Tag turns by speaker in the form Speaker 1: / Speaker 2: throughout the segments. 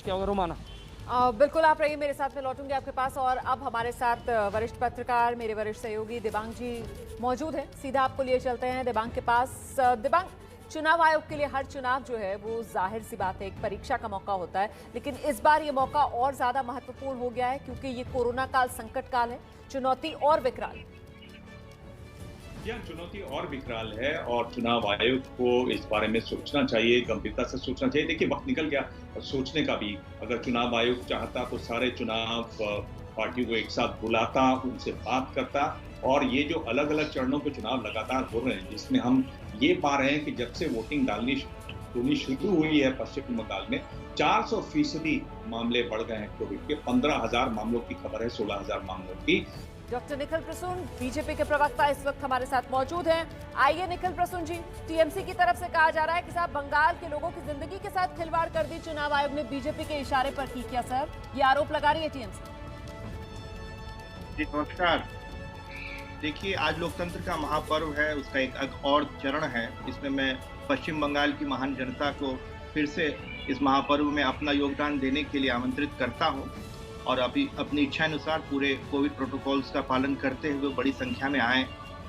Speaker 1: क्या होगा रोमाना।
Speaker 2: बिल्कुल, आप रहिए मेरे साथ में, लौटूंगे आपके पास। और अब हमारे साथ वरिष्ठ पत्रकार, मेरे वरिष्ठ सहयोगी दिबांग जी मौजूद हैं। सीधा आपको लिए चलते हैं दिबांग के पास। दिबांग, चुनाव आयोग के लिए हर चुनाव जो है वो जाहिर सी बात है एक परीक्षा का मौका होता है, लेकिन इस बार ये मौका और ज्यादा महत्वपूर्ण हो गया है क्योंकि ये कोरोना काल, संकट काल है, चुनौती और विकराल।
Speaker 3: यह चुनौती और विकराल है और चुनाव आयोग को इस बारे में सोचना चाहिए, गंभीरता से सोचना चाहिए। देखिए, वक्त निकल गया सोचने का भी। अगर चुनाव आयोग चाहता तो सारे चुनाव पार्टियों को एक साथ बुलाता, उनसे बात करता। और ये जो अलग अलग चरणों के चुनाव लगातार हो रहे हैं, जिसमें हम ये पा रहे हैं कि जब से वोटिंग होनी शुरू हुई है पश्चिम बंगाल में, 400% मामले बढ़ गए हैं कोविड के। 15,000 मामलों की खबर है, 16,000 मामलों की।
Speaker 2: डॉक्टर निखिल प्रसून, बीजेपी के प्रवक्ता, इस वक्त हमारे साथ मौजूद हैं। आइए निखिल प्रसून जी, टीएमसी की तरफ से कहा जा रहा है कि साहब बंगाल के लोगों की जिंदगी के साथ खिलवाड़ कर दी चुनाव आयोग ने, बीजेपी के इशारे पर की। क्या सर ये आरोप लगा रही है टीएमसी?
Speaker 4: जी नमस्कार। देखिए, आज लोकतंत्र का महापर्व है, उसका एक और चरण है। इसमें मैं पश्चिम बंगाल की महान जनता को फिर से इस महापर्व में अपना योगदान देने के लिए आमंत्रित करता हूं और अभी अपनी इच्छा अनुसार पूरे कोविड प्रोटोकॉल्स का पालन करते हुए बड़ी संख्या में आए,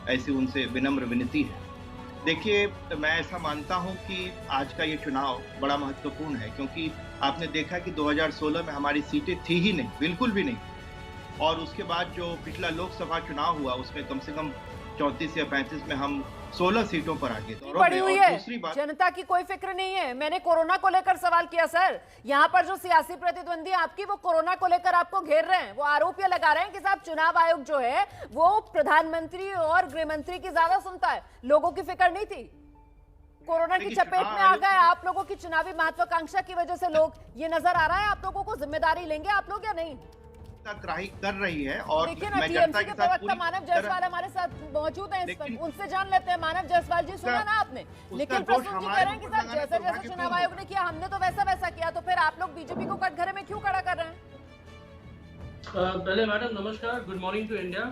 Speaker 4: ऐसी उनसे विनम्र विनती है। देखिए, मैं ऐसा मानता हूं कि आज का ये चुनाव बड़ा महत्वपूर्ण है क्योंकि आपने देखा कि 2016 में हमारी सीटें थी ही नहीं, बिल्कुल भी नहीं। और उसके बाद जो पिछला लोकसभा चुनाव हुआ उसमें कम से कम 34 या 35 में हम 16 सीटों पर आ गए।
Speaker 2: पड़ी हुई है, जनता की कोई फिक्र नहीं है। मैंने कोरोना को लेकर सवाल किया सर। यहाँ पर जो सियासी प्रतिद्वंदी आपकी वो कोरोना को लेकर आपको घेर रहे हैं, वो आरोप ये लगा रहे हैं कि साहब चुनाव आयोग जो है वो प्रधानमंत्री और गृह मंत्री की ज्यादा सुनता है, लोगों की फिक्र नहीं थी। कोरोना की चपेट में आ गए आप लोगों की चुनावी महत्वाकांक्षा की वजह से लोग, ये नजर आ रहा है आप लोगों को। जिम्मेदारी लेंगे आप लोग या नहीं?
Speaker 4: कर रही है। और
Speaker 2: देखिए ना, टीएमसी के प्रवक्ता मानव जायसवाल हमारे साथ मौजूद हैं इस वक्त, उनसे जान लेते हैं। मानव जायसवाल जी, सुना ना आपने? निखिल प्रसून जी कह रहे हैं कि साहब जैसे जैसे चुनाव आयोग ने किया हमने तो वैसा वैसा किया, तो फिर आप लोग बीजेपी को कटघरे में क्यों खड़ा कर रहे हैं?
Speaker 5: पहले मैडम नमस्कार, गुड मॉर्निंग टू इंडिया।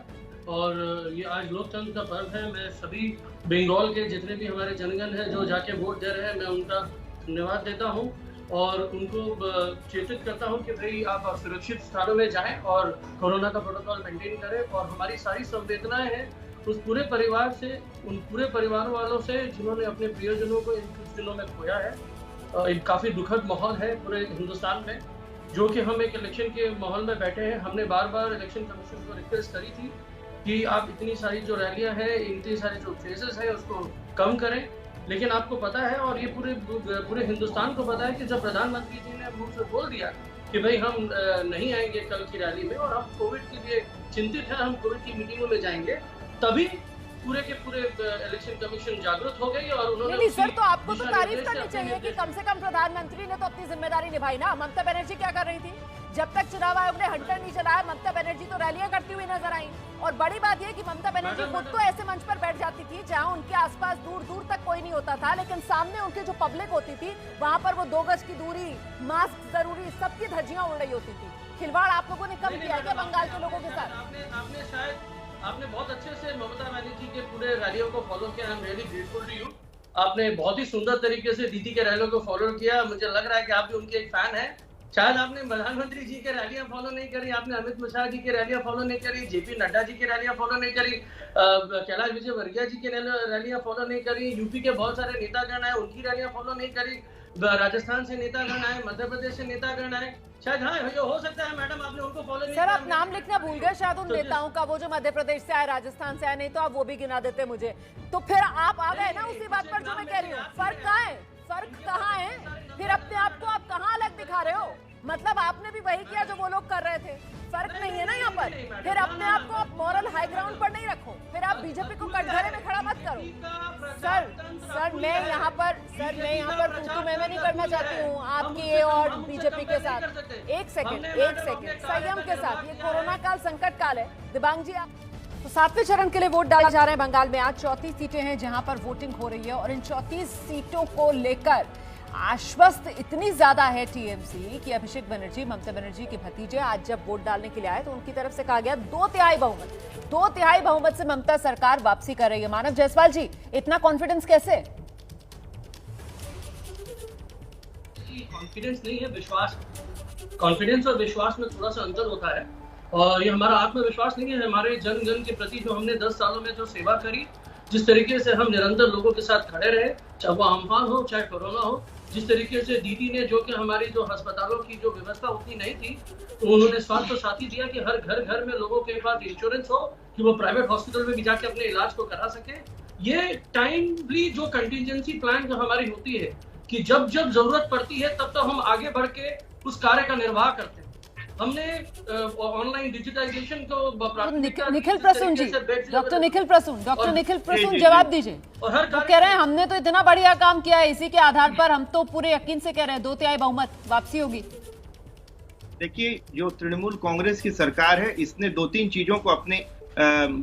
Speaker 5: और ये आज लोकतंत्र का पर्व है। मैं सभी बंगाल के जितने भी हमारे जनगण हैं जो जाके वोट दे रहे हैं, मैं उनका धन्यवाद देता हूँ और उनको चेतित करता हूं कि भाई आप सुरक्षित स्थानों में जाएं और कोरोना का प्रोटोकॉल मेंटेन करें। और हमारी सारी संवेदनाएं हैं उस पूरे परिवार से, उन पूरे परिवार वालों से जिन्होंने अपने प्रियजनों को इन कुछ दिनों में खोया है। एक काफ़ी दुखद माहौल है पूरे हिंदुस्तान में, जो कि हम एक इलेक्शन के माहौल में बैठे हैं। हमने बार बार इलेक्शन कमीशन को रिक्वेस्ट करी थी कि आप इतनी सारी जो रैलियाँ हैं, इतनी सारी जो फेजेस हैं उसको कम करें, लेकिन आपको पता है और ये पूरे हिंदुस्तान को पता है कि जब प्रधानमंत्री जी ने मुंह से बोल दिया कि भाई हम नहीं आएंगे कल की रैली में और हम कोविड के लिए चिंतित हैं, हम कोविड की मीटिंगों में जाएंगे, तभी पूरे के पूरे इलेक्शन कमीशन जागरूक हो गई और उन्होंने
Speaker 2: नहीं सर, तो आपको तो तारीफ करनी चाहिए कि कम से कम प्रधानमंत्री ने तो अपनी जिम्मेदारी निभाई ना। ममता बनर्जी क्या कर रही थी जब तक चुनाव आयोग ने हंटर नहीं चलाया? ममता बनर्जी तो रैलियां करती हुई नजर आई। और बड़ी बात यह कि ममता बनर्जी खुद तो ऐसे मंच पर बैठ जाती थी जहां उनके आसपास दूर दूर तक कोई नहीं होता था, लेकिन सामने उनके जो पब्लिक होती थी वहां पर वो 2 गज की दूरी, मास्क जरूरी, सबकी धज्जियां उड़ रही होती थी। खिलवाड़ आप लोगों ने कम किया क्या बंगाल के लोगों के साथ?
Speaker 5: आपने बहुत अच्छे से ममता बनर्जी के पूरे रैलियों को फॉलो किया। I am really grateful to you. आपने बहुत ही सुंदर तरीके से दीदी के रैलियों को फॉलो किया। मुझे लग रहा है कि आप भी उनके एक फैन हैं। शायद आपने प्रधानमंत्री जी के रैलियां फॉलो नहीं करी, आपने अमित शाह जी के रैलियां फॉलो नहीं करी, जेपी नड्डा जी की रैलियां फॉलो नहीं करी, कैलाश विजयवर्गीय जी की रैलियां फॉलो नहीं करी, यूपी के बहुत सारे नेतागण आए उनकी रैलियां फॉलो नहीं करी, राजस्थान से नेतागण आए, मध्य प्रदेश से नेतागण आए। शायद हाँ, ये हो सकता है मैडम आपने उनको फॉलो नहीं
Speaker 2: किया। सर आप नाम लिखना भूल गए शायद उन नेताओं का, वो जो मध्य प्रदेश से आए, राजस्थान से आए, नहीं तो आप वो भी गिना देते मुझे। तो फिर आप आ गए ना उसी बात पर जो मैं कह रही हूँ। फर्क कहाँ है? फर्क कहाँ है? फिर अपने आप को आप कहाँ अलग दिखा रहे हो? मतलब आपने भी वही किया जो वो लोग कर रहे थे। फर्क नहीं है ना यहाँ पर। फिर अपने आप को आप मॉरल हाई ग्राउंड पर नहीं रखो, फिर आप बीजेपी को कटघरे में खड़ा मत करो। सर मैं यहाँ पर तू मैं नहीं करना चाहती हूँ आपकी और बीजेपी के साथ। एक सेकंड संयम के साथ। ये कोरोना काल, संकट काल है। दिबांग जी, तो 7वें चरण के लिए वोट डाले जा रहे हैं बंगाल में। आज 34 सीटें हैं जहां पर वोटिंग हो रही है और इन 34 सीटों को लेकर आश्वस्त इतनी ज्यादा है टीएमसी कि अभिषेक बनर्जी, ममता बनर्जी के भतीजे, आज जब वोट डालने के लिए आए तो उनकी तरफ से कहा गया 2 तिहाई बहुमत से ममता सरकार वापसी कर रही है। मानव जायसवाल जी, इतना कॉन्फिडेंस कैसे?
Speaker 5: कॉन्फिडेंस नहीं है, विश्वास। कॉन्फिडेंस और विश्वास में थोड़ा सा अंतर होता है, और ये हमारा आत्मविश्वास नहीं है। हमारे जन जन के प्रति जो हमने 10 सालों में जो सेवा करी, जिस तरीके से हम निरंतर लोगों के साथ खड़े रहे, चाहे वो अम्फान हो चाहे कोरोना हो, जिस तरीके से दीदी ने जो कि हमारी जो अस्पतालों की जो व्यवस्था उतनी नहीं थी, तो उन्होंने स्वास्थ्य साथी दिया कि हर घर घर में लोगों के पास इंश्योरेंस हो कि वो प्राइवेट हॉस्पिटल में भी जाके अपने इलाज को करा सके। ये टाइमली जो कंटिजेंसी प्लान जो हमारी होती है कि जब जब जरूरत पड़ती है तब हम आगे बढ़ के उस कार्य का निर्वाह करते हैं। हमने ऑनलाइन डिजिटाइजेशन को
Speaker 2: निखिल प्रसून जी, डॉक्टर निखिल प्रसून जवाब दीजिए।
Speaker 5: और हर
Speaker 2: तो कह रहे हैं हमने तो इतना बढ़िया काम किया है, इसी के आधार पर हम तो पूरे यकीन से कह रहे हैं 2/3 बहुमत वापसी होगी।
Speaker 4: देखिए, जो तृणमूल कांग्रेस की सरकार है, इसने 2-3 चीजों को अपने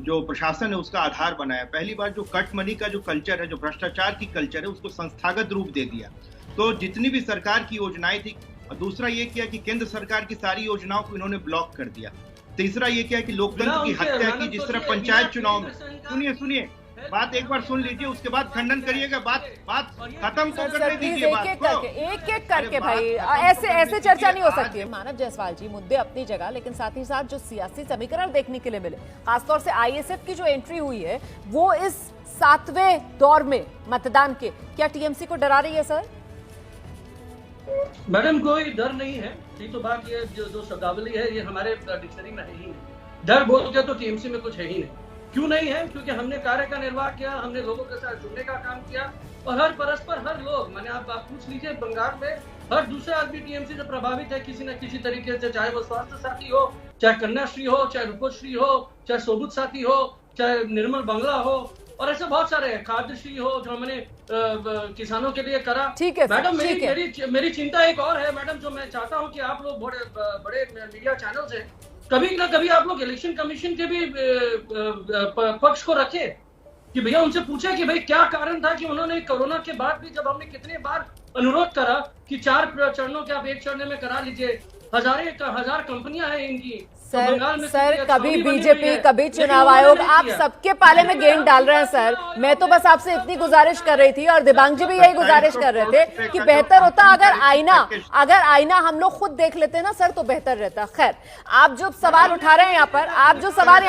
Speaker 4: जो प्रशासन है उसका आधार बनाया। पहली बात, जो कट मनी का जो कल्चर है, जो भ्रष्टाचार की कल्चर है, उसको संस्थागत रूप दे दिया। तो जितनी भी सरकार की योजनाएं थी, दूसरा ये किया कि केंद्र सरकार की सारी योजनाओं को इन्होंने ब्लॉक कर दिया। तीसरा ये किया कि लोकतंत्र की हत्या की, जिस तरह पंचायत चुनाव में, सुनिए बात एक बार सुन लीजिए, उसके बाद खंडन करिएगा। बात खत्म तो करने दीजिए।
Speaker 2: एक एक करके भाई, ऐसे चर्चा नहीं हो सकती है। मानव जायसवाल जी, मुद्दे अपनी जगह, लेकिन साथ ही साथ जो सियासी समीकरण देखने के लिए मिले, खासतौर से आईएसएफ की जो एंट्री हुई है वो इस 7वें दौर में मतदान के, क्या टीएमसी को डरा रही है सर?
Speaker 5: मैडम, कोई डर नहीं है। ये तो बात, ये जो शब्दावली है ये हमारे डिक्शनरी में है ही नहीं। डर बोल के तो टीएमसी में कुछ है ही नहीं। क्यों नहीं है? क्योंकि हमने कार्य का निर्वाह किया, हमने लोगों के साथ जुड़ने का काम किया, और हर परस्पर हर लोग, मैंने आप पूछ लीजिए, बंगाल में हर दूसरा आदमी टीएमसी से प्रभावित है किसी न किसी तरीके से, चाहे वो स्वास्थ्य साथी हो, चाहे कन्याश्री हो, चाहे रूपश्री हो, चाहे सोबुत साथी हो, चाहे निर्मल बंगला हो, और ऐसे बहुत सारे हैं, खाद्यश्री हो जो हमने किसानों के लिए करा।
Speaker 2: ठीक है
Speaker 5: मैडम, मेरी चिंता एक और है मैडम, जो मैं चाहता हूँ कि आप लोग बड़े मीडिया चैनल से कभी ना कभी आप लोग इलेक्शन कमीशन के भी पक्ष को रखे, कि भैया उनसे पूछे कि भाई क्या कारण था कि उन्होंने कोरोना के बाद भी, जब हमने कितने बार अनुरोध करा कि 4 चरणों के आप 1 चरण में करा लीजिए, हजार कंपनियां हैं इनकी।
Speaker 2: सर कभी बीजेपी, कभी चुनाव आयोग, आप सबके पाले में गेंद डाल रहे हैं सर। मैं तो बस आपसे इतनी गुजारिश कर रही थी, और दिबांग जी भी यही गुजारिश कर रहे थे कि बेहतर होता अगर आईना हम लोग खुद देख लेते ना सर, तो बेहतर रहता। खैर, आप जो सवाल उठा रहे हैं यहाँ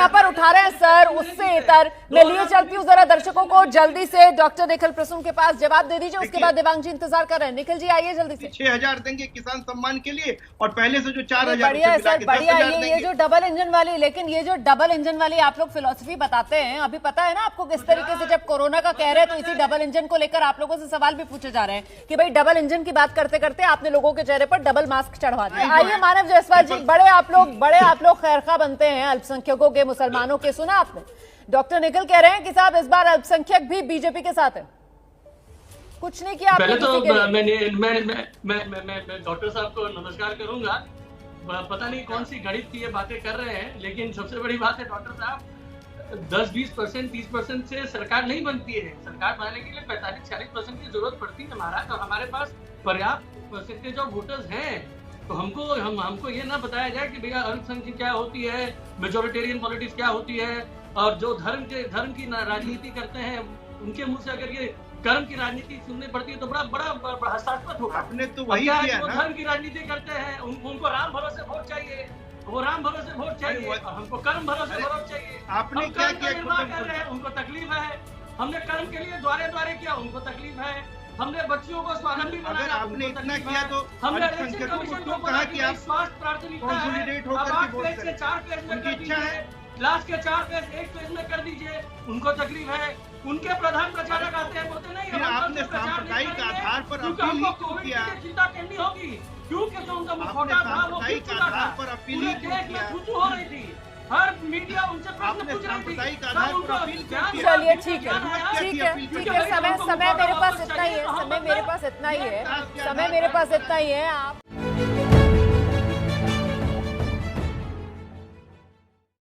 Speaker 2: पर, उठा रहे हैं सर, उससे इतर मैं लिए चलती हूँ जरा दर्शकों को। जल्दी से डॉक्टर निखिल प्रसून के पास जवाब दे दीजिए, उसके बाद दिबांग जी इंतजार कर रहे हैं। निखिल जी आइए जल्दी से।
Speaker 4: 6,000 देंगे किसान सम्मान के लिए, और पहले से जो 4,000
Speaker 2: बढ़िया है सर, बढ़िया। ये जो डबल इंजन वाली, लेकिन ये जो डबल इंजन वाली आप लोग फिलॉसफी बताते हैं, अभी पता है ना आपको किस तरीके से, जब कोरोना का कह रहे हैं तो इसी डबल इंजन को लेकर आप लोगों से सवाल भी पूछे जा रहे हैं कि भाई डबल इंजन की बात करते करते आपने लोगों के चेहरे पर डबल मास्क चढ़वा दिया। आइए मानव जायसवाल जी, बड़े आप लोग खैरखा बनते हैं अल्पसंख्यकों के, मुसलमानों के। सुना आपने, डॉक्टर निखिल कह रहे हैं कि साहब इस बार अल्पसंख्यक भी बीजेपी के साथ है। कुछ नहीं किया
Speaker 5: पहले तो मैं डॉक्टर साहब को नमस्कार करूंगा। पता नहीं कौन सी गणित की ये बातें कर रहे हैं, लेकिन सबसे बड़ी बात है डॉक्टर साहब, 10-20%, 30% से सरकार नहीं बनती है। सरकार बनाने के लिए 45-40% की जरूरत पड़ती है महाराज। तो हमारे पास पर्याप्त परसेंटेज ऑफ वोटर्स हैं, तो हमको ये ना बताया जाए कि भैया अल्पसंख्यक क्या होती है, मेजोरिटेरियन पॉलिटिक्स क्या होती है, और जो धर्म की राजनीति करते हैं उनके मुंह से अगर ये कर्म की राजनीति सुननी पड़ती है तो बड़ा हास्यास्पद होगा।
Speaker 4: आपने तो वही किया ना,
Speaker 5: धर्म की राजनीति करते हैं, उनको राम भरोसे वोट चाहिए, वो राम भरोसे वोट चाहिए, और हमको कर्म भरोसे वोट चाहिए।
Speaker 4: आपने क्या किया?
Speaker 5: निर्वाह कर रहे हैं, उनको तकलीफ है। हमने कर्म के लिए द्वारे किया, उनको तकलीफ है। हमने बच्चियों को स्वावलंबी बनाया,
Speaker 4: अगर आपने इतना किया तो
Speaker 5: हमने इलेक्शन कमीशन को कहा कि आप स्वास्थ्य प्राथमिकता है, अब 8 पेज से 4 पेज में कर दीजिए, लास्ट के 4 पेज 1 पेज में कर दीजिए। उनको तकलीफ है, उनके प्रधान प्रचारक आते हैं, बोलते नहीं
Speaker 4: आपने सांप्रदायिक आधार पर अपील किया,
Speaker 5: चिंता करनी होगी, क्योंकि जो उनका मुखौटा था वो पूरे देश में थू हो रही थी, हर मीडिया उनसे प्रश्न पूछ रही थी।
Speaker 2: चलिए ठीक है, समय मेरे पास इतना ही है,